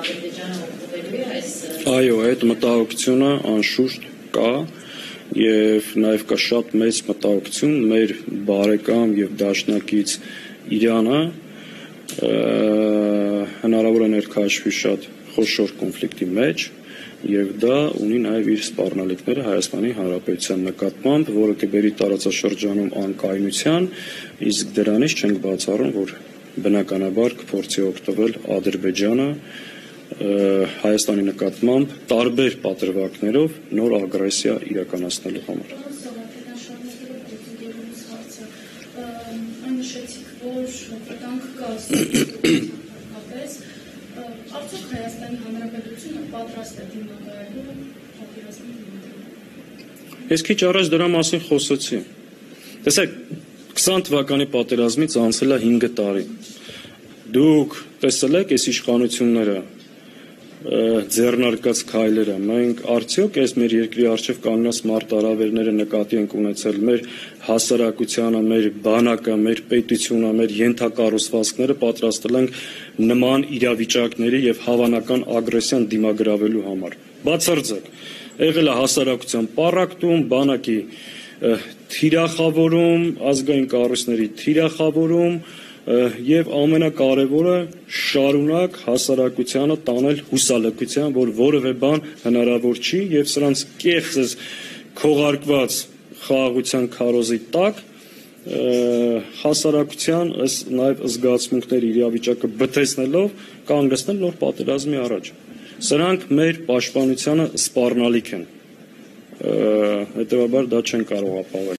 Ադրբեջանը օգտվելու է այս Այո, այդ մտահոգությունը անշուշտ կա եւ նաեւ կա շատ մեծ մտահոգություն մեր բարեկամ եւ դաշնակից Իրանը հնարավոր է ներկայացվի շատ խոշոր կոնֆլիկտի մեջ եւ դա ունի նաեւ իր սպառնալիքները Հայաստանի Հանրապետության նկատմամբ, որը կբերի տարածաշրջանում անկայունության, իսկ դրանից չենք բացառում, որ բնականաբար կփորձի օգտվել Ադրբեջանը Հայաստանի նկատմամբ տարբեր պատրվակներով նոր ագրեսիա իրականացնելու համար։ Արդյոք Հայաստանի Հանրապետությունը պատրաստ է դիմակայելու պատերազմի։ Ես քիչ առաջ դրա մասին խոսեցի։ Տեսեք, 20 թվականի պատերազմից անցել է 5 տարի։ Դուք տեսել եք այս իշխանությունները ձեռնարկած քայլերը, մենք արդյոք այս մեր երկրի առջև կանգնած մարտահրավերները նկատի ենք ունեցել, մեր հասարակությանը, մեր բանակը, մեր պետությունը, մեր ենթակառուցվածքները պատրաստել ենք նման իրավիճակների եւ հավանական ագրեսիան դիմագրավելու համար։ Բացարձակ եղել է հասարակության պառակտում, բանակի թիրախավորում, ազգային կառույցների թիրախավորում եւ ամենակարևորը շարունակ հասարակությանը տանել հուսալքության, որ որևէ բան հնարավոր չի եւ սրանց կեղծ քողարկված խաղաղության քարոզի տակ հասարակության նաեւ զգացմունքների իրավիճակը բթեցնելով կանգնեցնել նոր պատերազմի առաջ։ Սրանք մեր պաշտպանությանը սպառնալիք են։ Հետևաբար դա չեն կարող ապավել։